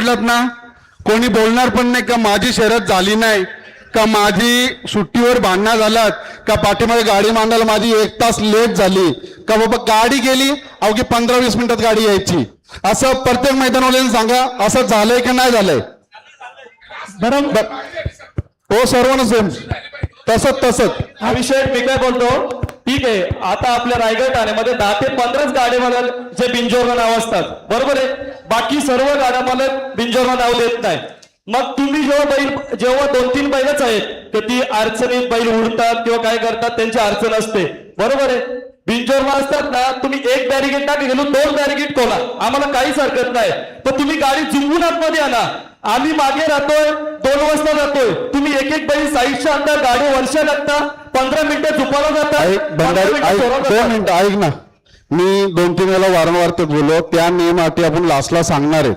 पडलात ना, कोणी बोलणार पण नाही का माझी शर्यत झाली नाही, का माझी सुट्टीवर भांडणं झालात, का पाठीमागे गाडी मांडायला माझी 1 तास लेट झाली, का बाबा गाडी गेली अवघी 15-20 मिनिटात गाडी यायची. असं प्रत्येक मैदानवाल्यांनी सांगा, असं झालंय की नाही झालंय? बरोबर हो, सर्वांना सेम तसंच. अभिषेक मी काय बोलतो, ठीक आहे, आता आपल्या रायगड ठाण्यामध्ये 10 ते 15 गाड्या मालक जे बिनजोडला नाव असतात, बरोबर आहे. बाकी सर्व गाड्या मालक बिनजोडला नाव देत नाही. मग तुम्ही जेव्हा 2-3 बैलच आहेत तर ती अडचणीत बैल उडतात किंवा काय करतात, त्यांची अडचण असते, बरोबर आहे. बिनजोडला असतात ना, तुम्ही 1 बॅरिगेट टाका गेलो, 2 बॅरिगेट खोला, आम्हाला काहीच हरकत नाही. पण तुम्ही गाडी जुंबून आतमध्ये आणा. आम्ही मागे राहतोय, 2 वाजता जातोय, तुम्ही एक बैल साईडच्या अंतर गाडी वर्षा लागता, 15 मिनिटं झोपायला जाता. 2 मिनिटं ऐक ना, मी 2-3 वेळा वारंवार ते बोललो, त्या नियम अटी आपण लास्टला सांगणार आहे.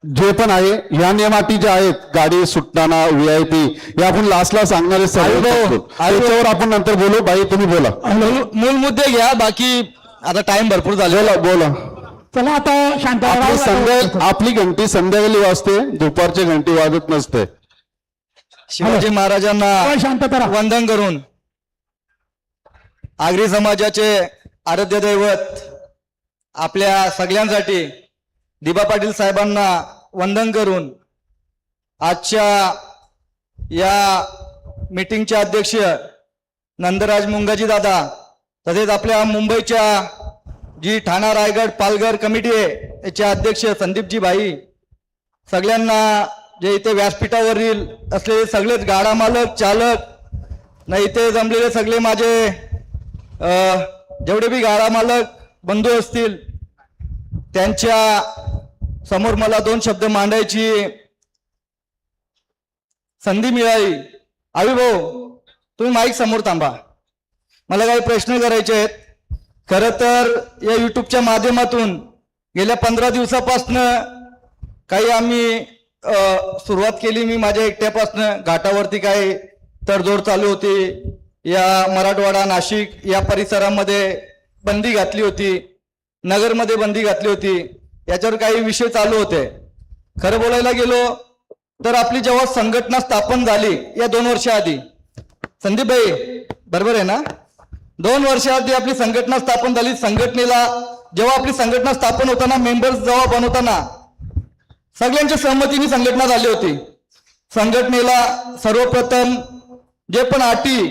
जे पण आहे ह्या नियम अटी ज्या आहेत, गाडी सुटताना VIP हे आपण लास्टला सांगणार आहे. त्याच्यावर आपण नंतर बोलू. बाई तुम्ही बोला, मूल मुद्दे घ्या, बाकी आता टाइम भरपूर झालेला. बोला. चला आता शांत. आपली घंटी संध्याकाळी वाजते, दुपारची घंटी वाजत नसते. शिवाजी महाराजांना शांतता वंदन करून आगरी समाजाचे आराध्य दैवत आपल्या सगळ्यांसाठी दिबा पाटील साहेबांना वंदन करून आजच्या या मीटिंगचे अध्यक्ष नंदराज मुंगाजी दादा, तसेच आपल्या मुंबईच्या जी ठाणा रायगड पालघर कमिटी आहे याचे अध्यक्ष संदीपजी भाई, सगळ्यांना जे इथे व्यासपीठावरील असलेले सगळेच गाडा मालक चालक ना, इथे जमलेले सगळे माझे जेवढे बी गाडा मालक बंधू असतील, त्यांच्या समोर मला 2 शब्द मांडायची संधी मिळाली. आवी भाऊ, तुम्ही माईक समोर थांबा, मला काही प्रश्न करायचे आहेत. खरं तर या युट्यूबच्या माध्यमातून गेल्या 15 दिवसापासून काही आम्ही सुरुवात केली. मी माझ्या एकट्यापासून घाटावरती काही तडजोड चालू होती, या मराठवाडा नाशिक या परिसरामध्ये बंदी घातली होती, नगरमध्ये बंदी घातली होती, याच्यावर काही विषय चालू होते. खरं बोलायला गेलो तर आपली जेव्हा संघटना स्थापन झाली या 2 वर्षाआधी, संदीप भाई बरोबर आहे ना, 2 वर्षाआधी आपली संघटना स्थापन झाली. संघटनेला जेव्हा आपली संघटना स्थापन होताना, मेंबर्स जेव्हा बनवताना सगळ्यांच्या सहमतीने संघटना झाली होती. संघटनेला सर्वप्रथम जे पण अटी,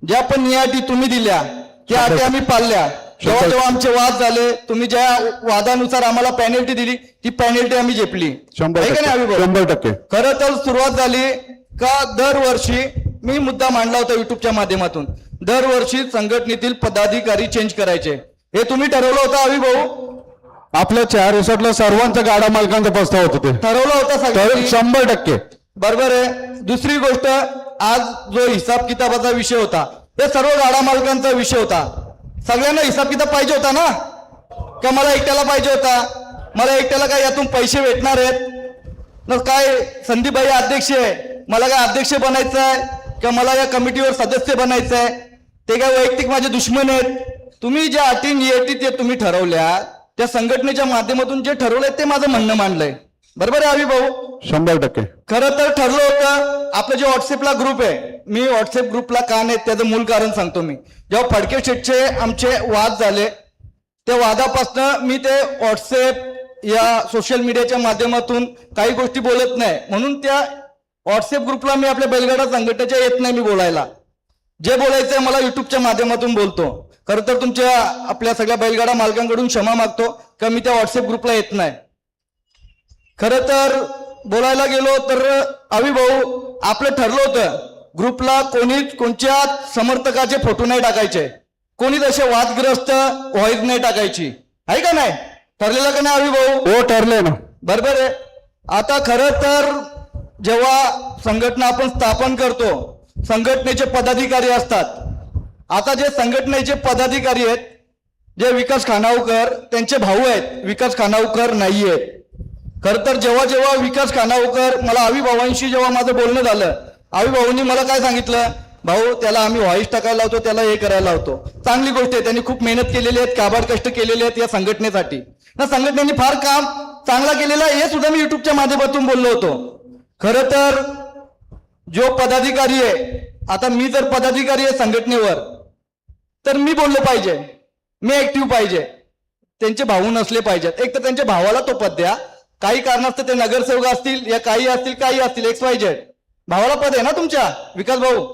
ज्या पण नियती तुम्ही दिल्या त्या अटी आम्ही पाळल्या. जेव्हा जेव्हा आमचे वाद झाले, तुम्ही ज्या वादानुसार आम्हाला पेनल्टी दिली ती पेनल्टी आम्ही झेपली. 100%. खरं तर सुरुवात झाली का, दरवर्षी मी मुद्दा मांडला होता युट्यूबच्या माध्यमातून, दरवर्षी संघटनेतील पदाधिकारी चेंज करायचे. हे तुम्ही ठरवलं होतं आवी भाऊ? आपल्या 4 रिसॉर्टला सर्वांच्या गाडा मालकांचा प्रस्ताव होता, ते ठरवलं होतं 100%. बरोबर आहे. दुसरी गोष्ट, आज जो हिसाब किताबाचा विषय होता, ते सर्व गाडा मालकांचा विषय होता. सगळ्यांना हिसाब किताब पाहिजे होता ना, का मला एकट्याला पाहिजे होता? मला एकट्याला काय यातून पैसे भेटणार आहेत? काय संदीप भाई अध्यक्ष आहे, मला काय अध्यक्ष बनायचं आहे का मला या कमिटीवर सदस्य बनायचं आहे? ते काय वैयक्तिक माझे दुश्मन आहेत? तुम्ही ज्या अटी नियती ते तुम्ही ठरवल्या, त्या संघटनेच्या माध्यमातून जे ठरवलंय ते माझं म्हणणं मांडलंय, बरोबर आहे आवी भाऊ? 100%. खरं तर ठरलं होतं. आपलं जे व्हॉट्सअपला ग्रुप आहे, मी व्हॉट्सअप ग्रुपला का नाही त्याचं मूळ कारण सांगतो. मी जेव्हा फडके शेटचे आमचे वाद झाले, त्या वादापासून मी ते व्हॉट्सअप या सोशल मीडियाच्या माध्यमातून काही गोष्टी बोलत नाही, म्हणून त्या व्हॉट्सअप ग्रुपला मी आपल्या बैलगाडा संघटनेच्या येत नाही. मी बोलायला जे बोलायचंय मला युट्यूबच्या माध्यमातून बोलतो. खरं तर तुमच्या आपल्या सगळ्या बैलगाडा मालकांकडून क्षमा मागतो का मी त्या व्हॉट्सअप ग्रुपला येत नाही. खरं तर बोलायला गेलो तर आवी भाऊ, आपलं ठरलं होतं ग्रुपला कोणत्या समर्थकाचे फोटो नाही टाकायचे, कोणीच असे वादग्रस्त व्हॉइस नाही टाकायची, आहे का नाही? ठरलेलं का नाही आवी भाऊ? हो, ठरलंय ना. बरोबर आहे. आता खरं तर जेव्हा संघटना आपण स्थापन करतो, संघटनेचे पदाधिकारी असतात. आता जे संघटनेचे पदाधिकारी आहेत, जे विकास खानावकर त्यांचे भाऊ आहेत, विकास खानावकर नाही आहेत. खरं तर जेव्हा जेव्हा विकास खानावकर, मला आवी भावांशी जेव्हा माझं बोलणं झालं, आवी भाऊंनी मला काय सांगितलं, भाऊ त्याला आम्ही व्हॉइस टाकायला लावतो, त्याला हे करायला लावतो. चांगली गोष्ट आहे, त्यांनी खूप मेहनत केलेली आहेत, काबाड कष्ट केलेले आहेत या संघटनेसाठी. ना संघटनेने फार काम चांगला केलेला आहे हे सुद्धा मी युट्यूबच्या माध्यमातून बोललो होतो. खरं तर जो पदाधिकारी आहे, आता मी जर पदाधिकारी आहे संघटनेवर, तर मी बोललो पाहिजे, मी ऍक्टिव्ह पाहिजे. त्यांचे भाऊ नसले पाहिजेत. एक तर त्यांच्या भावाला तो पद द्या, काही कारणास्तव ते नगरसेवक असतील या काही असतील XYZ, भावाला पद आहे ना तुमच्या, विकास भाऊ,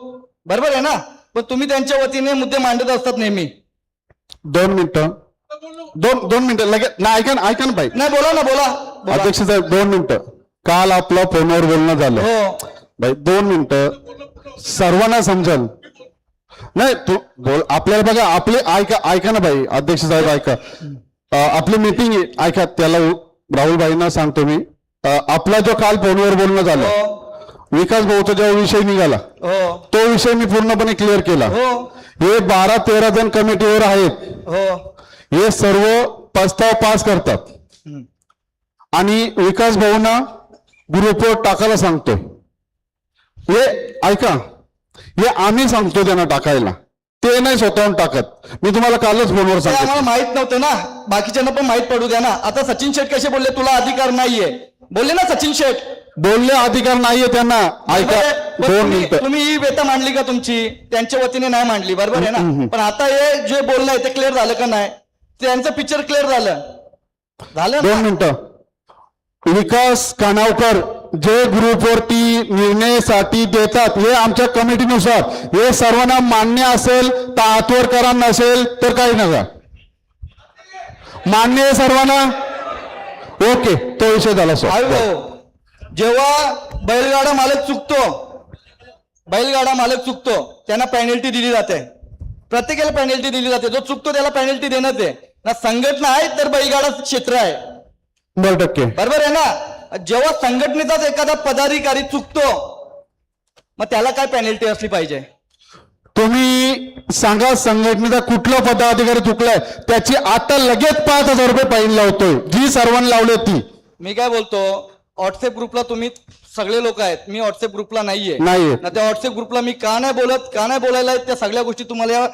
बरोबर आहे ना. पण तुम्ही त्यांच्या वतीने मुद्दे मांडत असतात नेहमी. 2 मिनिटं, दोन मिनिटं लगेच ना. ऐका ना भाई. नाही, बोला ना, बोला. अध्यक्ष साहेब 2 मिनिटं. काल आपलं फोनवर बोलणं झालं हो, भाई, 2 मिनिटं सर्वांना समजेल. नाही तू बोल, आपल्याला बघा, आपले ऐका ना भाई, अध्यक्ष साहेब ऐका. आपली मीटिंग ऐका, त्याला राहुल भाईंना सांगतो मी. आपला जो काल फोनवर बोलणं झालं, हो, विकास भाऊचा जेव्हा विषय निघाला, हो, तो विषय मी पूर्णपणे क्लिअर केला. हो, हे 12-13 जण कमिटीवर आहेत, हो. हे सर्व प्रस्ताव पास करतात आणि विकास भाऊंना ग्रुपवर टाकायला सांगतोय. हे ऐका, हे आम्ही सांगतो त्यांना टाकायला, ते नाही स्वतःहून टाकत. मी तुम्हाला कालच फोनवर ते सांगितलं. आम्हाला माहित नव्हतं ना, बाकीच्यांना पण माहित पडू द्या ना. आता सचिन शेठ कसे बोलले, तुला अधिकार नाहीये, बोलले ना सचिन शेठ. बोलले अधिकार नाहीये त्यांना. ऐका, पण 2 मिनिटं. तुम्ही ही व्यथा मांडली का तुमची, त्यांच्या वतीने नाही मांडली, बरोबर आहे ना. पण आता हे जे बोलणं आहे ते क्लिअर झालं का नाही, त्यांचं पिक्चर क्लिअर झालं 2 मिनिटं. विकास कानावकर जे ग्रुपवरती निर्णयासाठी देतात, हे आमच्या कमिटीनुसार हे सर्वांना मान्य असेल तर आतवर करा, नसेल तर काही नका. मान्य आहे सर्वांना? ओके, तो विषय झाला सर. भाऊ, जेव्हा बैलगाडा मालक चुकतो त्यांना पेनल्टी दिली जाते, प्रत्येकाला पेनल्टी दिली जाते. जो चुकतो त्याला पेनल्टी देण्यात आहे ना. संघटना आहे तर बैलगाडा क्षेत्र आहे, 100%. बरोबर आहे ना. जेव्हा संघटनेचाच एखादा पदाधिकारी चुकतो, मग त्याला काय पेनल्टी असली पाहिजे. तुम्ही सांगा, संघटनेचा कुठला पदाधिकारी चुकलाय त्याची आता लगेच 5,000 रुपये फाईन लावतोय, जी सर्वांनी लावली ती. मी काय बोलतो, व्हॉट्सअप ग्रुपला तुम्ही सगळे लोक आहेत, मी व्हॉट्सअप ग्रुपला नाहीये नाहीये. ना. त्या व्हॉट्सअप ग्रुपला मी का नाही बोलायला, त्या सगळ्या गोष्टी तुम्हाला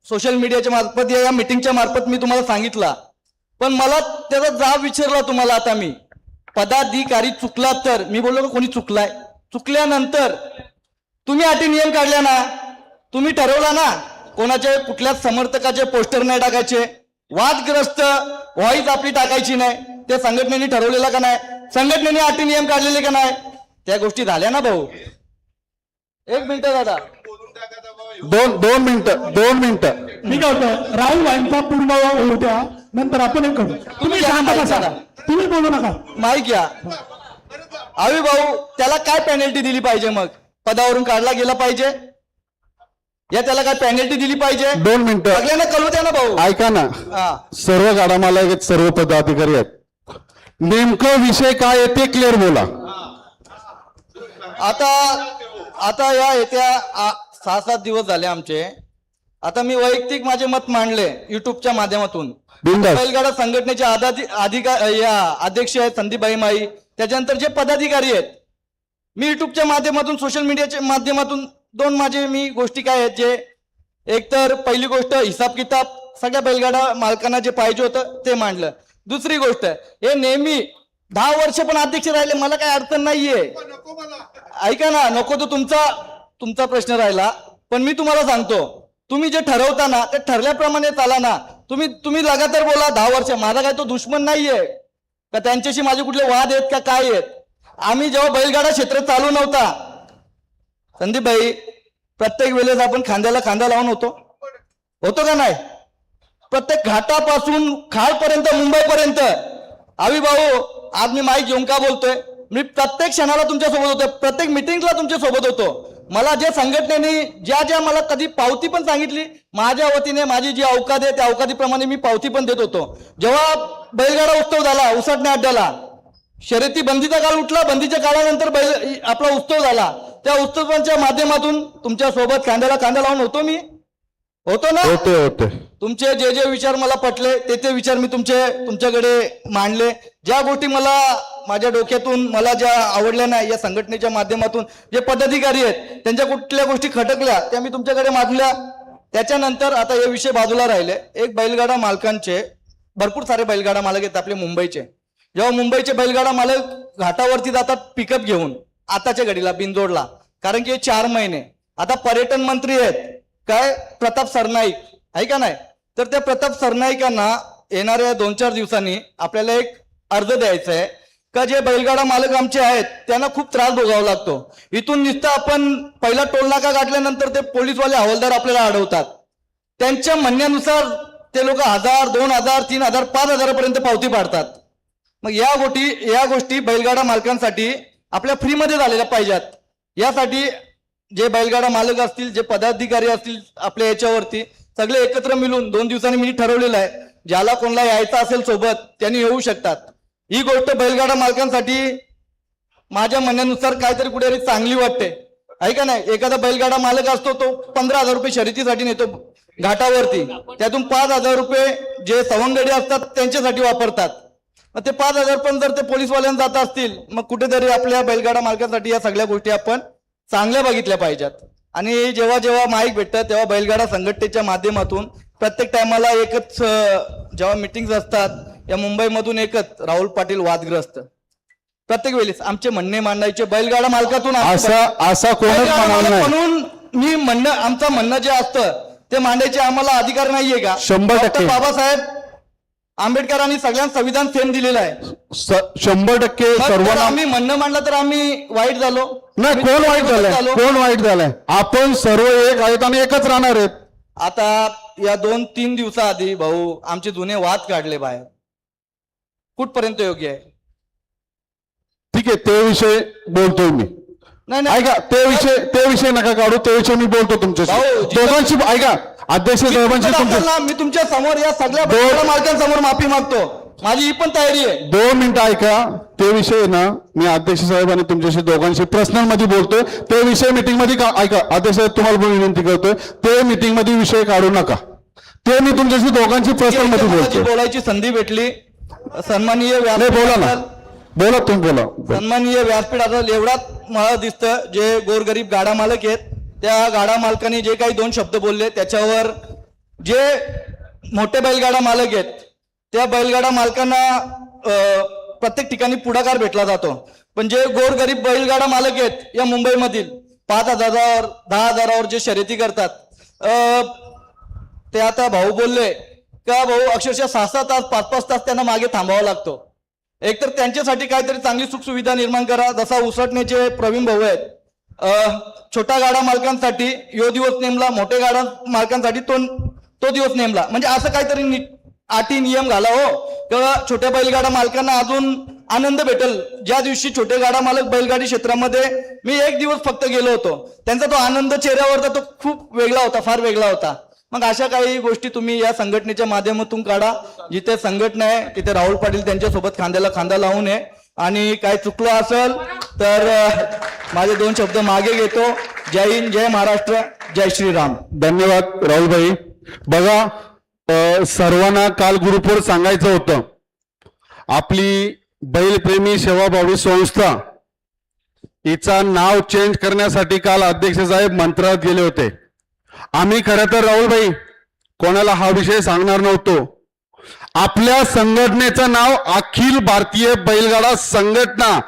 सोशल मीडियाच्या मार्फत या मीटिंगच्या मार्फत मी तुम्हाला सांगितला. पण मला त्याचा जाब विचारला तुम्हाला. आता मी पदाधिकारी चुकला तर मी बोललो का कोणी चुकलाय, चुकल्यानंतर तुम्ही अटी नियम काढल्या ना, तुम्ही ठरवला ना कोणाचे कुठल्याच समर्थकाचे पोस्टर नाही टाकायचे, वादग्रस्त व्हॉइस आपली टाकायची नाही, ते संघटनेने ठरवलेलं का नाही, संघटनेने अटी नियम काढलेले का नाही, त्या गोष्टी झाल्या ना भाऊ. 1 मिनिट दादा, 2 मिनिटं. मी काय होतं, राहुल भाईंचा पूर्ण होऊ द्या, नंतर आपण एक करू. तुम्ही शांत बसा, तुम्ही बोलू नका. माहिती घ्या. आवी भाऊ, त्याला काय पेनल्टी दिली पाहिजे, मग पदावरून काढला गेला पाहिजे या त्याला काय पेनल्टी दिली पाहिजे. 2 मिनिटं. सगळ्यांना कळू द्या ना भाऊ. ऐका ना, हा, सर्व गाडा मालक आहेत, सर्व पदाधिकारी आहेत, नेमकं विषय काय आहे ते क्लिअर बोला. आता या येत्या 6-7 दिवस झाले आमचे. आता मी वैयक्तिक माझे मत मांडले युट्यूबच्या माध्यमातून. बिनधास्त. बैलगाडा संघटनेचे अध्यक्ष आहेत संदीपभाई माई, त्याच्यानंतर जे पदाधिकारी आहेत, मी युट्यूबच्या माध्यमातून सोशल मीडियाच्या माध्यमातून 2 माझे मी गोष्टी काय आहेत, जे एक तर पहिली गोष्ट हिसाब किताब सगळ्या बैलगाडा मालकांना जे पाहिजे होतं ते मांडलं. दुसरी गोष्ट, हे नेहमी 10 वर्ष पण अध्यक्ष राहिले, मला काही अडचण नाहीये. ऐका ना, नको तो तुमचा प्रश्न राहिला. पण मी तुम्हाला सांगतो, तुम्ही जे ठरवता ना ते ठरल्याप्रमाणे चाला ना. तुम्ही लगातार बोला 10 वर्ष, माझा काय तो दुश्मन नाहीये का, त्यांच्याशी माझे कुठले वाद आहेत का काय आहेत. आम्ही जेव्हा बैलगाडा क्षेत्र चालू नव्हता, संदीप भाई, प्रत्येक वेळेस आपण खांद्याला खांदा लावून होतो का नाही. प्रत्येक घाटापासून खालपर्यंत, मुंबईपर्यंत. आवी भाऊ, आज मी माईक घेऊन का बोलतोय, मी प्रत्येक क्षणाला तुमच्या सोबत होतो, प्रत्येक मिटिंगला तुमच्या सोबत होतो. मला जे संघटनेने ज्या मला कधी पावती पण सांगितली, माझ्या वतीने माझी जी अवकाद आहे त्या अवकादीप्रमाणे मी पावती पण देत होतो. जेव्हा बैलगाडा उत्सव झाला उसाटण्या अड्ड्याला, शर्यती बंदीचा काळ उठला, बंदीच्या काळानंतर आपला उत्सव झाला, त्या उत्सवाच्या माध्यमातून तुमच्या सोबत खांद्याला खांदा लावून होतो ना. होते. तुमचे जे विचार मला पटले ते विचार मी तुमच्याकडे मांडले. ज्या गोष्टी मला माझ्या डोक्यातून मला ज्या आवडल्या नाही, या संघटनेच्या माध्यमातून जे पदाधिकारी आहेत त्यांच्या कुठल्या गोष्टी खटकल्या त्या मी तुमच्याकडे मांडल्या. त्याच्यानंतर आता हे विषय बाजूला राहिले. एक बैलगाडा मालकांचे भरपूर सारे बैलगाडा मालक आहेत आपले मुंबईचे, जेव्हा मुंबईचे बैलगाडा मालक घाटावरती जातात पिकअप घेऊन आताच्या घडीला बिनजोडला, कारण की हे 4 महिने आता पर्यटन मंत्री आहेत काय प्रताप सरनाईक आहे का नाही, तर त्या प्रताप सरनाईकांना येणाऱ्या 2-4 दिवसांनी आपल्याला एक अर्ज द्यायचा आहे का जे बैलगाडा मालक आमचे आहेत त्यांना खूप त्रास भोगावा लागतो. इथून नुसतं आपण पहिला टोल नाका गाठल्यानंतर ते पोलीसवाले हवालदार आपल्याला अडवतात. त्यांच्या म्हणण्यानुसार ते लोक 1000, 2000, 3000, 5000 पर्यंत पावती पाडतात. मग या गोष्टी बैलगाडा मालकांसाठी आपल्या फ्रीमध्ये झालेल्या पाहिजेत. यासाठी जे बैलगाडा मालक असतील, जे पदाधिकारी असतील आपल्या याच्यावरती सगळे एकत्र मिळून 2 दिवसांनी मी ठरवलेलं आहे, ज्याला कोणाला यायचं असेल सोबत त्यांनी येऊ शकतात. ही गोष्ट बैलगाडा मालकांसाठी माझ्या म्हणण्यानुसार काहीतरी कुठेतरी चांगली वाटते आहे का नाही. एखादा बैलगाडा मालक असतो तो 15,000 रुपये शर्यतीसाठी नेतो घाटावरती, त्यातून 5,000 रुपये जे सवंगडी असतात त्यांच्यासाठी वापरतात. मग ते 5,000 पण जर ते पोलीसवाल्यांना जात असतील, मग कुठेतरी आपल्या बैलगाडा मालकांसाठी या सगळ्या गोष्टी आपण चांगल्या बघितल्या पाहिजेत. आणि जेव्हा जेव्हा माईक भेटतं तेव्हा बैलगाडा संघटनेच्या माध्यमातून प्रत्येक टायमाला एकच जेव्हा मिटिंग असतात या मुंबईमधून एकच राहुल पाटील वादग्रस्त प्रत्येक वेळेस आमचे म्हणणे मांडायचे बैलगाडा मालकातून असा कोणच बैलगाडा म्हणाल मालक नाही. म्हणून मी म्हणणं आमचं म्हणणं जे असतं ते मांडायचे आम्हाला अधिकार नाहीये का? 100% डॉक्टर बाबासाहेब आंबेडकरांनी सगळ्यांना संविधान सेम दिलेलं आहे. 100% मग जर सर्वांना आम्ही म्हणणं मांडलं तर आम्ही वाईट झालो नाही. कोण वाईट झालंय? कोण वाईट झालंय? आपण सर्व एक आहेत आणि एकच राहणार आहेत. आता या 2-3 दिवसाआधी भाऊ आमचे जुने वाद काढले बाहेर, कुठपर्यंत योग्य आहे? ठीक आहे, ते विषय बोलतोय मी. नाही नाही ऐका, ते विषय नका काढू, ते विषय मी बोलतो तुमच्याशी. भाऊ, दोघांशी ऐका, अध्यक्ष साहेबांशी तुमच्या मी तुमच्या समोर या सगळ्या बैलगाडा मालकांसमोर माफी मागतो. माझी ही पण तयारी आहे. 2 मिनिटं ऐका. ते विषय ना मी अध्यक्ष साहेब आणि तुमच्याशी दोघांशी पर्सनल मध्ये बोलतोय. ते विषय मीटिंग मध्ये ऐका, अध्यक्ष साहेब तुम्हाला पण विनंती करतोय, ते मीटिंग मध्ये विषय काढू नका. ते मी तुमच्याशी दोघांची पर्सनल मध्ये बोलतोय. बोलायची संधी भेटली. सन्माननीय नाही, बोला ना, बोला तुम्ही बोला. सन्माननीय व्यासपीठाचा एवढाच मला दिसतं जे गोरगरीब गाडा मालक आहेत त्या गाडा मालकांनी जे काही 2 शब्द बोलले त्याच्यावर जे मोठे बैलगाडा मालक आहेत त्या बैलगाडा मालकांना प्रत्येक ठिकाणी पुढाकार भेटला जातो, पण जे गोरगरीब बैलगाडा मालक आहेत या मुंबईमधील 5,000, 10,000 जे शर्यती करतात ते आता भाऊ बोलले का भाऊ अक्षरशः 6-6 तास 5-5 तास त्यांना मागे थांबावा लागतो. एकतर त्यांच्यासाठी काहीतरी चांगली सुखसुविधा निर्माण करा, जसा उसटण्याचे प्रवीण भाऊ आहेत. छोट्या गाडा मालकांसाठी यो दिवस नेमला, मोठे गाडा मालकांसाठी तो दिवस नेमला, म्हणजे असं काहीतरी अटी नियम घाला हो किंवा छोट्या बैलगाडा मालकांना अजून आनंद भेटेल. ज्या दिवशी छोटे गाडा मालक बैलगाडी क्षेत्रामध्ये मी 1 दिवस फक्त गेलो होतो, त्यांचा तो आनंद चेहऱ्यावरचा तो खूप वेगळा होता, फार वेगळा होता. मग अशा काही गोष्टी तुम्ही या संघटनेच्या माध्यमातून काढा. जिथे संघटना आहे तिथे राहुल पाटील त्यांच्यासोबत खांद्याला खांदा लावून आहे. आणि काय चुकलं असेल तर माझे 2 शब्द मागे घेतो. जय हिंद, जय महाराष्ट्र, जय श्रीराम. धन्यवाद राहुल भाई. बघा, सर्वांना काल ग्रुपवर सांगायचं होतं, आपली बैलप्रेमी सेवाभावी संस्था हिचा नाव चेंज करण्यासाठी काल अध्यक्ष साहेब मंत्रालयात गेले होते. आम्ही खरं तर राहुल भाई कोणाला हा विषय सांगणार नव्हतो. आपल्या संघटनेचं नाव अखिल भारतीय बैलगाडा संघटना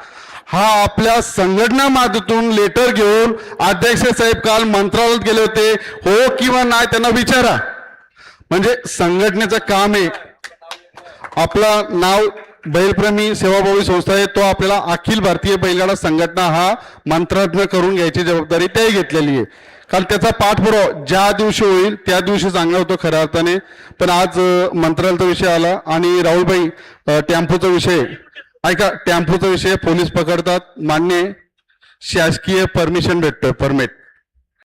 हा आपल्या संघटना माध्यमातून लेटर घेऊन अध्यक्ष साहेब काल मंत्रालयात गेले होते. हो किंवा नाही त्यांना विचारा. म्हणजे संघटनेचं काम आहे, आपलं नाव बैलप्रेमी सेवाभावी संस्था आहे, तो आपल्याला अखिल भारतीय बैलगाडा संघटना हा मंत्रालयात करून घ्यायची जबाबदारी त्याही घेतलेली आहे. काल त्याचा पाठपुरावा ज्या दिवशी होईल त्या दिवशी चांगला होतो खऱ्या अर्थाने, पण आज मंत्रालयाचा विषय आला. आणि राहुलभाई टेम्पोचा विषय ऐका, टेम्पोचा विषय पोलीस पकडतात, मान्य शासकीय परमिशन भेटतं, परमिट